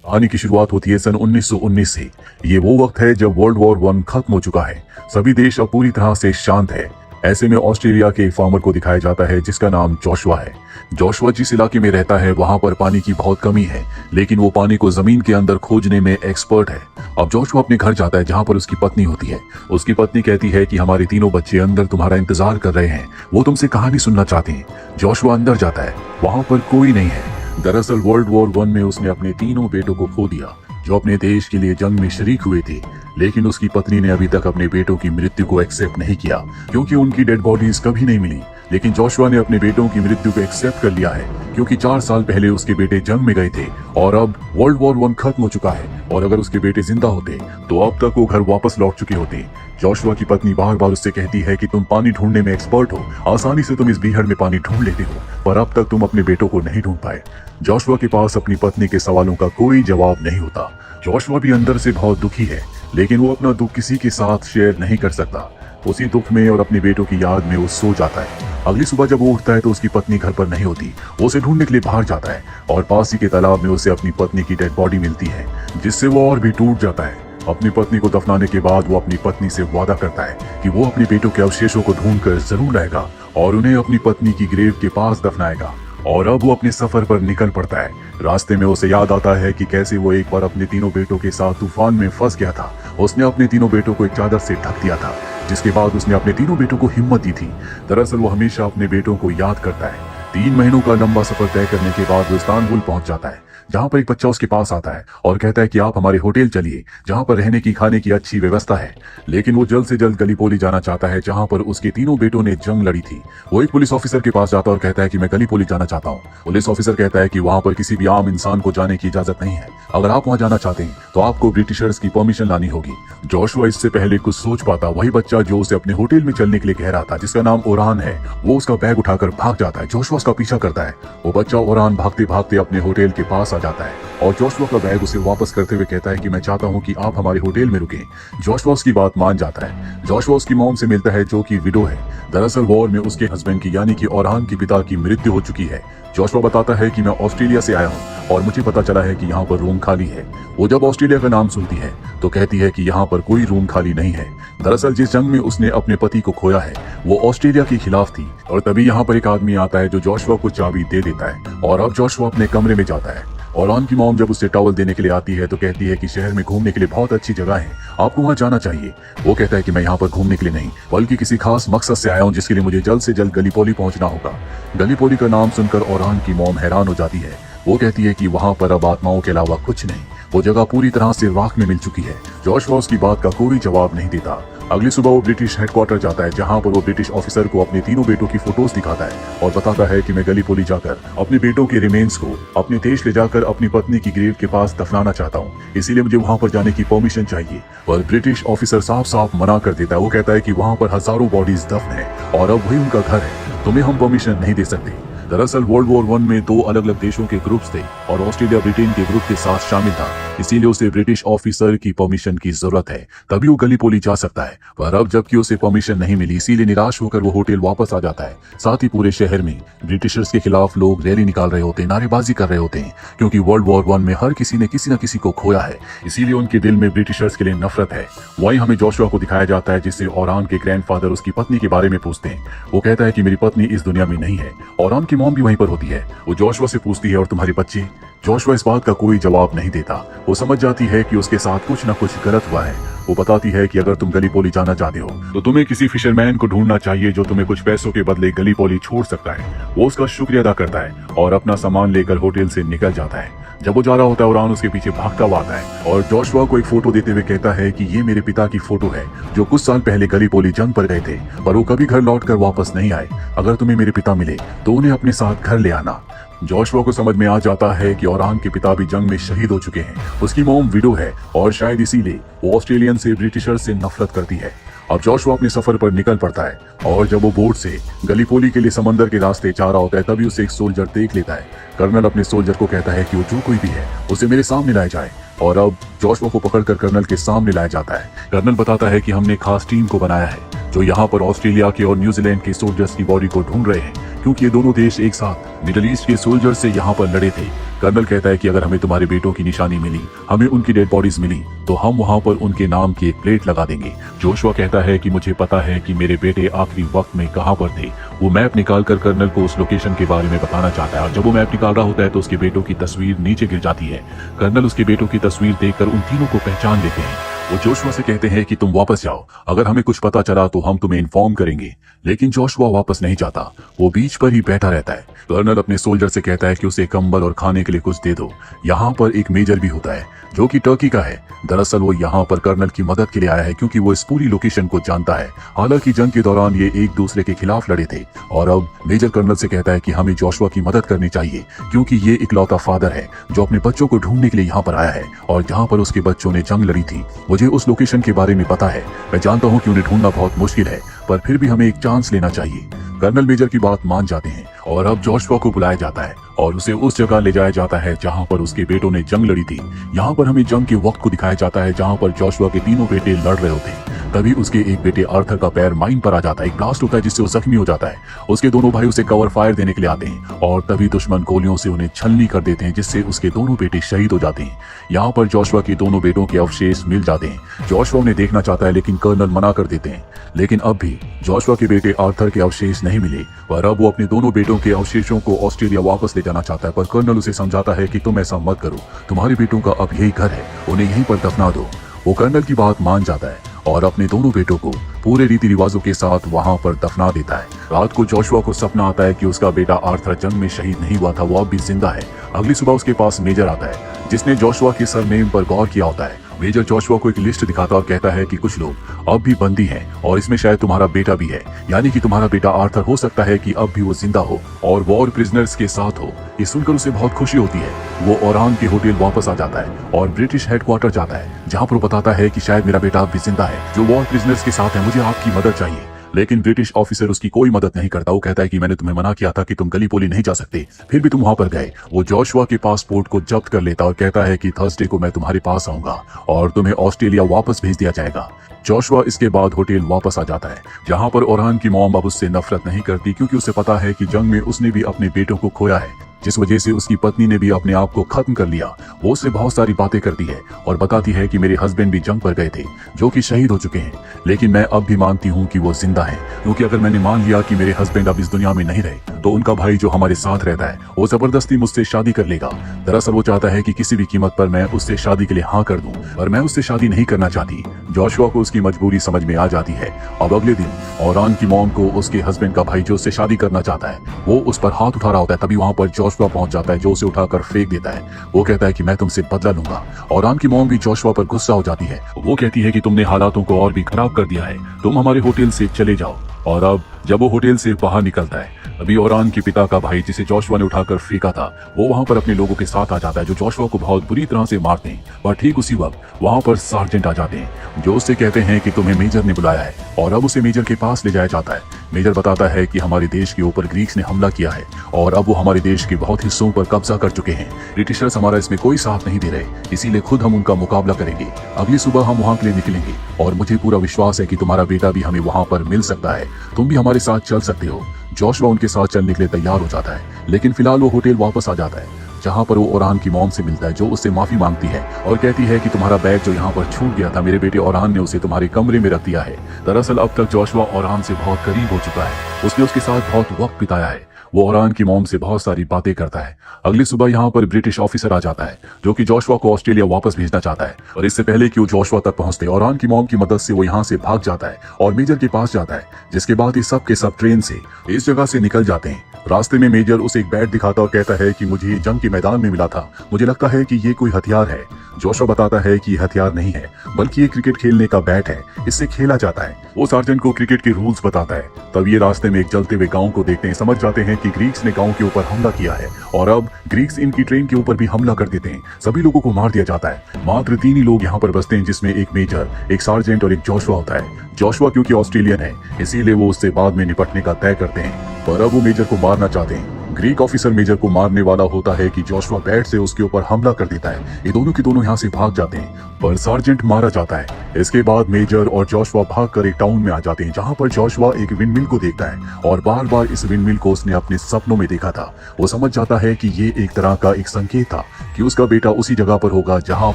कहानी की शुरुआत होती है सन 1919 से। ये वो वक्त है जब वर्ल्ड वॉर वन खत्म हो चुका है। सभी देश अब पूरी तरह से शांत है। ऐसे में ऑस्ट्रेलिया के एक फार्मर को दिखाया जाता है जिसका नाम जोशुआ है। जोशुआ जिस इलाके में रहता है वहां पर पानी की बहुत कमी है, लेकिन वो पानी को जमीन के अंदर खोजने में एक्सपर्ट है। अब जोशुआ अपने घर जाता है जहां पर उसकी पत्नी होती है। उसकी पत्नी कहती है कि हमारे तीनों बच्चे अंदर तुम्हारा इंतजार कर रहे हैं, वो तुमसे कहानी सुनना चाहते हैं। जोशुआ अंदर जाता है, वहां पर कोई नहीं है। दरअसल वर्ल्ड वॉर वन में उसने अपने तीनों बेटों को खो दिया जो अपने देश के लिए जंग में शरीक हुए थे, लेकिन उसकी पत्नी ने अभी तक अपने बेटों की मृत्यु को एक्सेप्ट नहीं किया क्योंकि उनकी डेड बॉडीज कभी नहीं मिली। लेकिन जोशुआ ने अपने बेटों की मृत्यु को एक्सेप्ट कर लिया है क्योंकि 4 साल पहले उसके बेटे जंग में गए थे और अब वर्ल्ड वॉर वन खत्म हो चुका है और अगर उसके बेटे जिंदा होते तो अब तक वो घर वापस लौट चुके होते। जोशुआ की पत्नी बार बार उससे कहती है कि तुम पानी ढूंढने में एक्सपर्ट हो, आसानी से तुम इस बीहड़ में पानी ढूंढ लेते हो, पर अब तक तुम अपने बेटों को नहीं ढूंढ पाए। जोशुआ के पास अपनी पत्नी के सवालों का कोई जवाब नहीं होता। जोशुआ भी अंदर से बहुत दुखी है, लेकिन वो अपना दुख किसी के साथ शेयर नहीं कर सकता। उसी दुख में और अपने बेटों की याद में वो सो जाता है। अगली सुबह जब वो उठता है तो उसकी पत्नी घर पर नहीं होती। वो उसे ढूंढने के लिए बाहर जाता है और पास ही के तालाब में उसे अपनी पत्नी की डेड बॉडी मिलती है, जिससे वो और भी टूट जाता है। अपनी पत्नी को दफनाने के बाद वो अपनी पत्नी से वादा करता है कि वो अपने बेटों के अवशेषों को ढूंढकर जरूर लाएगा और उन्हें अपनी पत्नी की ग्रेव के पास दफनाएगा। और अब वो अपने सफर पर निकल पड़ता है। रास्ते में उसे याद आता है कि कैसे वो एक बार अपने तीनों बेटों के साथ तूफान में फंस गया था। उसने अपने तीनों बेटों को एक चादर से ढक दिया था, जिसके बाद उसने अपने तीनों बेटों को हिम्मत दी थी। दरअसल वो हमेशा अपने बेटों को याद करता है। 3 महीनों का लंबा सफर तय करने के बाद वो इस्तांबुल पहुंच जाता है, जहां पर एक बच्चा उसके पास आता है और कहता है कि आप हमारे होटल चलिए जहां पर रहने की खाने की अच्छी व्यवस्था है। लेकिन वो जल्द से जल्द गलीपोली जाना चाहता है जहां पर उसके तीनों बेटों ने जंग लड़ी थी। वो एक पुलिस ऑफिसर के पास जाता है और कहता है कि मैं गलीपोली जाना चाहता हूँ। पुलिस ऑफिसर कहता है कि वहां पर किसी भी आम इंसान को जाने की इजाजत नहीं है। अगर आप वहां जाना चाहते हैं तो आपको ब्रिटिशर्स की परमिशन लानी होगी। जोशुआ इससे पहले कुछ सोच पाता वही बच्चा जो उसे अपने होटल में चलने के लिए कह रहा था, जिसका नाम ओरान है, वो उसका बैग उठाकर भाग जाता है। जोशुआ उसका पीछा करता है। वो बच्चा ओरान भागते भागते अपने होटल के पास आ जाता है और जोशुआ का बैग उसे वापस करते हुए कहता है कि मैं चाहता हूं कि आप हमारे होटल में रुकें। जोशुआ उसकी बात मान जाता है। जोशुआ उसकी मॉम से मिलता है जो कि विडो है। दरअसल वॉर में उसके हस्बैंड की यानी कि ओरान के पिता की मृत्यु हो चुकी है। जोशुआ बताता है कि मैं ऑस्ट्रेलिया से आया हूँ और मुझे पता चला है कि यहाँ पर रूम खाली है। वो जब ऑस्ट्रेलिया का नाम सुनती है तो कहती है कि यहाँ पर कोई रूम खाली नहीं है। दरअसल जिस जंग में उसने अपने पति को खोया है वो ऑस्ट्रेलिया के खिलाफ थी। और तभी यहाँ पर एक आदमी आता है जो जोशुआ को चाबी दे देता है और अब जोशुआ अपने कमरे में जाता है। ओरान की मॉम जब उसे टॉवल देने के लिए आती है तो कहती है कि शहर में घूमने के लिए बहुत अच्छी जगह है, आपको वहां जाना चाहिए। वो कहता है कि मैं यहाँ पर घूमने के लिए नहीं बल्कि किसी खास मकसद से आया हूँ जिसके लिए मुझे जल्द से जल्द गलीपोली पहुंचना होगा। गलीपोली का नाम सुनकर ओरान की मॉम हैरान हो जाती है। वो कहती है कि वहां पर अब आत्माओं के अलावा कुछ नहीं, वो जगह पूरी तरह से राख में मिल चुकी है। जोशुआ उसकी बात का कोई जवाब नहीं देता। अगली सुबह वो ब्रिटिश हेडक्वार्टर जाता है जहां पर वो ब्रिटिश ऑफिसर को अपने तीनों बेटों की फोटोज दिखाता है और बताता है कि मैं गलीपोली जाकर अपने बेटों के रिमेन्स को अपने देश ले जाकर अपनी पत्नी की ग्रेव के पास दफनाना चाहता हूं, इसीलिए मुझे वहां पर जाने की परमिशन चाहिए। पर ब्रिटिश ऑफिसर साफ साफ मना कर देता है। वो कहता है कि वहां पर हजारों बॉडीज दफन है और अब वही उनका घर है, तुम्हें हम परमिशन नहीं दे सकते। दरअसल वर्ल्ड वॉर वन में 2 अलग अलग देशों के ग्रुप्स थे और ऑस्ट्रेलिया ब्रिटेन के ग्रुप के साथ शामिल था, इसीलिए उसे ब्रिटिश ऑफिसर की परमिशन की जरूरत है, तभी वो गलीपोली जा सकता है। पर अब जबकि उसे परमिशन नहीं मिली, इसीलिए निराश होकर वो होटल वापस आ जाता है। साथ ही पूरे शहर में ब्रिटिशर्स के खिलाफ लोग रैली निकाल रहे होते हैं, नारेबाजी कर रहे होते हैं, क्योंकि वर्ल्ड वॉर वन में हर किसी ने किसी न किसी को खोया है, इसीलिए उनके दिल में ब्रिटिशर्स के लिए नफरत है। वहीं हमें जोशुआ को दिखाया जाता है जिससे ओरान के ग्रैंडफादर उसकी पत्नी के बारे में पूछते हैं। वो कहता है कि मेरी पत्नी इस दुनिया में नहीं है। ओरान की मॉम भी वहीं पर होती है। वो जोशुआ से पूछती है और तुम्हारे बच्चे? जोशुआ इस बात का कोई जवाब नहीं देता। वो समझ जाती है कि उसके साथ कुछ न कुछ गलत हुआ है। वो बताती है कि अगर तुम गलीपोली जाना चाहते हो तो तुम्हें किसी फिशरमैन को ढूंढना चाहिए जो तुम्हें कुछ पैसों के बदले गलीपोली छोड़ सकता है। वो उसका शुक्रिया अदा करता है और अपना सामान लेकर होटल से निकल जाता है। जब वो जा रहा होता है ओरान उसके पीछे भागता हुआ आता है और जोशुआ को एक फोटो देते हुए कहता है कि ये मेरे पिता की फोटो है जो कुछ साल पहले गलीपोली जंग पर गए थे, पर वो कभी घर लौट कर वापस नहीं आए। अगर तुम्हें मेरे पिता मिले तो उन्हें अपने साथ घर ले आना। जोशुआ को समझ में आ जाता है कि ओरान के पिता भी जंग में शहीद हो चुके हैं। उसकी मॉम विडो है और शायद इसीलिए वो ऑस्ट्रेलियन से ब्रिटिशर से नफरत करती है। अब जोशुआ अपने सफर पर निकल पड़ता है और जब वो बोट से गलीपोली के लिए समंदर के रास्ते जा रहा होता है तभी उसे एक सोल्जर देख लेता है। कर्नल अपने सोल्जर को कहता है कि वो जो कोई भी है उसे मेरे सामने लाया जाए और अब जोशुआ को पकड़कर कर्नल के सामने लाया जाता है। कर्नल बताता है कि हमने खास टीम को बनाया है जो यहाँ पर ऑस्ट्रेलिया के और न्यूजीलैंड के सोल्जर्स की बॉडी को ढूंढ रहे हैं, क्योंकि ये दोनों देश एक साथ मिडिल ईस्ट के सोल्जर से यहाँ पर लड़े थे। कर्नल कहता है कि अगर हमें तुम्हारे बेटों की निशानी मिली, हमें उनकी डेड बॉडीज मिली, तो हम वहां पर उनके नाम की एक प्लेट लगा देंगे। जोशुआ कहता है कि मुझे पता है कि मेरे बेटे आखिरी वक्त में कहां पर थे। वो मैप निकाल कर कर्नल को उस लोकेशन के बारे में बताना चाहता है और जब वो मैप निकाल रहा होता है तो उसके बेटों की तस्वीर नीचे गिर जाती है। कर्नल उसके बेटों की तस्वीर देखकर उन तीनों को पहचान लेते हैं। वो जोशुआ से कहते हैं कि तुम वापस जाओ, अगर हमें कुछ पता चला तो हम तुम्हें इन्फॉर्म करेंगे। लेकिन जोशुआ वापस नहीं जाता, वो बीच पर ही बैठा रहता है। कर्नल अपने सोल्जर से कहता है कि उसे कंबल और खाने के लिए कुछ दे दो। यहाँ पर एक मेजर भी होता है जो कि टर्की का है। दरअसल वो यहाँ पर कर्नल की मदद के लिए आया है क्योंकि वो इस पूरी लोकेशन को जानता है। हालांकि जंग के दौरान ये एक दूसरे के खिलाफ लड़े थे और अब मेजर कर्नल से कहता है कि हमें जोशुआ की मदद करनी चाहिए क्योंकि ये इकलौता फादर है जो अपने बच्चों को ढूंढने के लिए यहाँ पर आया है और जहाँ पर उसके बच्चों ने जंग लड़ी थी। मुझे उस लोकेशन के बारे में पता है। मैं जानता हूँ कि उन्हें ढूंढना बहुत मुश्किल है, पर फिर भी हमें एक चांस लेना चाहिए। कर्नल मेजर की बात मान जाते हैं और अब जोशुआ को बुलाया जाता है और उसे उस जगह ले जाया जाता है जहां पर उसके बेटों ने जंग लड़ी थी। यहाँ पर हमें जंग के वक्त को दिखाया जाता है जहां पर जोशुआ के तीनों बेटे लड़ रहे होते हैं। तभी उसके एक बेटे आर्थर का पैर माइन पर आ जाता है, एक ब्लास्ट होता है जिससे वो जख्मी हो जाता है। उसके दोनों भाई उसे कवर फायर देने के लिए आते हैं और तभी दुश्मन गोलियों से उन्हें छलनी कर देते हैं जिससे उसके दोनों बेटे शहीद हो जाते हैं। यहाँ पर जोशुआ के दोनों बेटों के अवशेष मिल जाते हैं। जोशुआ उन्हें देखना चाहता है लेकिन कर्नल मना कर देते हैं। लेकिन अब भी जोशुआ के बेटे आर्थर के अवशेष नहीं मिले और अब वो अपने दोनों बेटों के अवशेषों को ऑस्ट्रेलिया वापस ले जाना चाहता है, पर कर्नल उसे समझाता है कि तुम ऐसा मत करो, तुम्हारे बेटों का अब यही घर है, उन्हें यहीं पर दफना दो। वो कर्नल की बात मान जाता है और अपने दोनों बेटों को पूरे रीति रिवाजों के साथ वहां पर दफना देता है। रात को जोशुआ को सपना आता है कि उसका बेटा आर्थर जंग में शहीद नहीं हुआ था, वो अब भी जिंदा है। अगली सुबह उसके पास मेजर आता है जिसने जोशुआ के सरनेम पर गौर किया होता है। मेजर जोशुआ को एक लिस्ट दिखाता और कहता है कि कुछ लोग अब भी बंदी हैं और इसमें शायद तुम्हारा बेटा भी है, यानी कि तुम्हारा बेटा आर्थर हो सकता है कि अब भी वो जिंदा हो और वॉर प्रिजनर्स के साथ हो। ये सुनकर उसे बहुत खुशी होती है। वो ओरान के होटल वापस आ जाता है और ब्रिटिश हेडक्वार्टर जाता है जहाँ पर वो बताता है कि शायद मेरा बेटा अब भी जिंदा है जो वॉर प्रिजनर्स के साथ है, मुझे आपकी मदद चाहिए। लेकिन ब्रिटिश ऑफिसर उसकी कोई मदद नहीं करता। वो कहता है कि मैंने तुम्हें मना किया था कि तुम गली पोली नहीं जा सकते, फिर भी तुम वहां पर गए। वो जोशुआ के पासपोर्ट को जब्त कर लेता और कहता है कि थर्सडे को मैं तुम्हारे पास आऊंगा और तुम्हें ऑस्ट्रेलिया वापस भेज दिया जाएगा। जोशुआ इसके बाद होटल वापस आ जाता है जहां पर ओरान की मॉम अब उससे नफरत नहीं करती क्योंकि उसे पता है कि जंग में उसने भी अपने बेटों को खोया है, जिस वजह से उसकी पत्नी ने भी अपने आप को खत्म कर लिया। वो उससे बहुत सारी बातें करती है और बताती है कि मेरे हस्बैंड भी जंग पर गए थे जो कि शहीद हो चुके हैं, लेकिन मैं अब भी मानती हूँ कि वो जिंदा है क्योंकि अगर मैंने मान लिया कि मेरे हस्बैंड अब इस दुनिया में नहीं रहे तो उनका भाई जो हमारे साथ रहता है वो जबरदस्ती मुझसे शादी कर लेगा। दरअसल वो चाहता है कि किसी भी कीमत पर मैं उससे शादी के लिए हाँ कर दूं, पर मैं उससे शादी नहीं करना चाहती। जोशुआ को उसकी मजबूरी समझ में आ जाती है। अब अगले दिन ओरान की मॉम को उसके हस्बैंड का भाई जो उससे शादी करना चाहता है वो उस पर हाथ उठा रहा होता है। तभी वहां पर जोशुआ पहुंच जाता है जो उसे उठाकर फेंक देता है। वो कहता है कि मैं तुमसे बदला लूंगा। ओरान की मॉम भी जोशुआ पर गुस्सा हो जाती है। वो कहती है कि तुमने हालातों को और भी खराब कर दिया है, तुम हमारे होटल से चले जाओ। और अब जब वो होटल से बाहर निकलता है अभी ओरान के पिता का भाई जिसे जोशुआ ने उठाकर फेंका था वो वहां पर अपने लोगों के साथ आ जाता है जो जोशुआ को बहुत बुरी तरह से मारते हैं। पर ठीक उसी वक्त वहां पर सार्जेंट आ जाते हैं जो उससे कहते हैं कि तुम्हें मेजर ने बुलाया है और अब उसे मेजर के पास ले जाया जाता है। मेजर बताता है कि हमारे देश के ऊपर ग्रीक्स ने हमला किया है और अब वो हमारे देश के बहुत हिस्सों पर कब्जा कर चुके हैं। ब्रिटिशर्स हमारा इसमें कोई साथ नहीं दे रहे, इसीलिए खुद हम उनका मुकाबला करेंगे। अगली सुबह हम वहां के लिए निकलेंगे और मुझे पूरा विश्वास है कि तुम्हारा बेटा भी हमें वहां पर मिल सकता है, तुम भी हमारे साथ चल सकते हो। जोशुआ उनके साथ चलने के लिए तैयार हो जाता है, लेकिन फिलहाल वो होटल वापस आ जाता है जहां पर वो ओरान की मॉम से मिलता है जो उससे माफी मांगती है और कहती है कि तुम्हारा बैग जो यहाँ पर छूट गया था मेरे बेटे ओरान ने उसे तुम्हारे कमरे में रख दिया है। दरअसल अब तक जोशुआ ओरान से बहुत करीब हो चुका है, उसने उसके साथ बहुत वक्त बिताया है। वो ओरान की मॉम से बहुत सारी बातें करता है। अगली सुबह यहाँ पर ब्रिटिश ऑफिसर आ जाता है जो कि जोशुआ को ऑस्ट्रेलिया वापस भेजना चाहता है और इससे पहले कि वो जोशुआ तक पहुंचते ओरान की मॉम की मदद से वो यहाँ से भाग जाता है और मेजर के पास जाता है, जिसके बाद ये सब के सब ट्रेन से इस जगह से निकल जाते हैं। रास्ते में मेजर उसे एक बैट दिखाता और कहता है कि मुझे ये जंग के मैदान में मिला था, मुझे लगता है कि ये कोई हथियार है। जोशुआ बताता है कि ये हथियार नहीं है बल्कि ये क्रिकेट खेलने का बैट है, इससे खेला जाता है। वो सार्जेंट को क्रिकेट के रूल्स बताता है। तब ये रास्ते में एक जलते हुए गांव को देखते हैं, समझ जाते हैं कि ग्रीक्स ने गांव के ऊपर हमला किया है और अब ग्रीक्स इनकी ट्रेन के ऊपर भी हमला कर देते हैं। सभी लोगों को मार दिया जाता है। मात्र 3 ही लोग यहाँ पर बसते हैं जिसमें एक मेजर, एक सार्जेंट और एक जोशुआ होता है। जोशुआ क्योंकि ऑस्ट्रेलियन है इसीलिए वो उससे बाद में निपटने का तय करते हैं, पर अब वो मेजर को मारना चाहते हैं। ग्रीक ऑफिसर मेजर को मारने वाला होता है कि जोशुआ बैट से उसके ऊपर हमला कर देता है। ये दोनों के दोनों यहाँ से भाग जाते हैं, पर सार्जेंट मारा जाता है। इसके बाद मेजर और जोशुआ भागकर एक टाउन में आ जाते हैं, जहाँ पर जोशुआ एक विंडमिल को देखता है और बार बार इस विंडमिल को उसने अपने सपनों में देखा था। वो समझ जाता है कि ये एक तरह का एक संकेत था कि उसका बेटा उसी जगह पर होगा जहाँ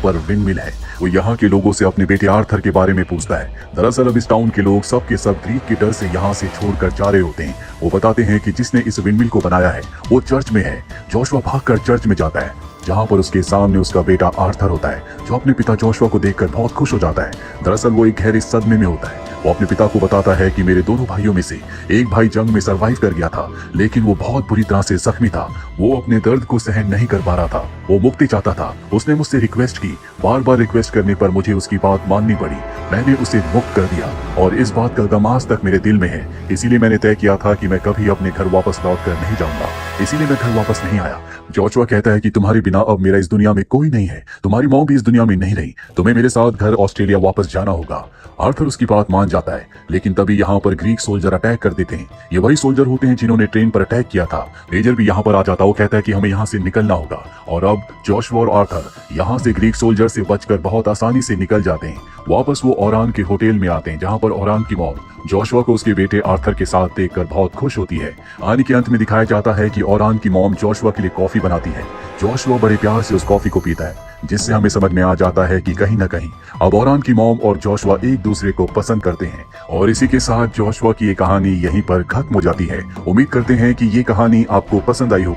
पर विंडमिल है। वो यहाँ के लोगों से अपने बेटे आर्थर के बारे में पूछता है। दरअसल अब इस टाउन के लोग सब के सब ग्रीक के डर से यहाँ से छोड़कर जा रहे होते हैं। वो बताते हैं कि जिसने इस विंडमिल को बनाया है वो चर्च में है। जोशुआ भागकर चर्च में जाता है, जहाँ पर उसके सामने उसका बेटा आर्थर होता है, जो अपने पिता जोशुआ को देखकर बहुत खुश हो जाता है। दरअसल वो एक गहरे सदमे में होता है। वो अपने पिता को बताता है कि मेरे दोनों भाइयों में से एक भाई जंग में सरवाइव कर गया था, लेकिन वो बहुत बुरी तरह से जख्मी था। वो अपने दर्द को सहन नहीं कर पा रहा था। वो मुक्ति चाहता था। उसने मुझसे रिक्वेस्ट की। बार बार रिक्वेस्ट करने पर मुझे उसकी बात माननी पड़ी। मैंने उसे मुक्त कर दिया और इस बात का गम आज तक मेरे दिल में है। इसीलिए मैंने तय किया था कि मैं कभी अपने घर वापस लौट कर नहीं जाऊंगा। इसीलिए मैं घर वापस नहीं आया। जोशुआ कहता है कि तुम्हारे बिना अब मेरा इस दुनिया में कोई नहीं है। तुम्हारी मॉम भी इस दुनिया में नहीं रही। तुम्हें मेरे साथ घर ऑस्ट्रेलिया वापस जाना होगा। आर्थर उसकी बात मान जाता है, लेकिन तभी यहाँ पर ग्रीक सोल्जर अटैक कर देते हैं। ये वही सोल्जर होते हैं जिन्होंने ट्रेन पर अटैक किया था। मेजर भी यहाँ पर आ जाता है। वो कहता है कि हमें यहाँ से निकलना होगा और अब जोशुआ और आर्थर यहाँ से ग्रीक सोल्जर से बचकर बहुत आसानी से निकल जाते हैं। वापस वो ओरान के होटल में आते हैं, जहाँ पर ओरान की मॉम जोशुआ को उसके बेटे आर्थर के साथ देखकर बहुत खुश होती है। कहानी के अंत में दिखाया जाता है कि ओरान की मॉम जोशुआ के लिए कॉफी बनाती है। जोशुआ बड़े प्यार से उस कॉफी को पीता है, जिससे हमें समझ में आ जाता है कि कहीं न कहीं अब ओरान की मॉम और जोशुआ एक दूसरे को पसंद करते हैं। और इसी के साथ जोशुआ की ये कहानी यहीं पर खत्म हो जाती है। उम्मीद करते हैं कि ये कहानी आपको पसंद आई हो।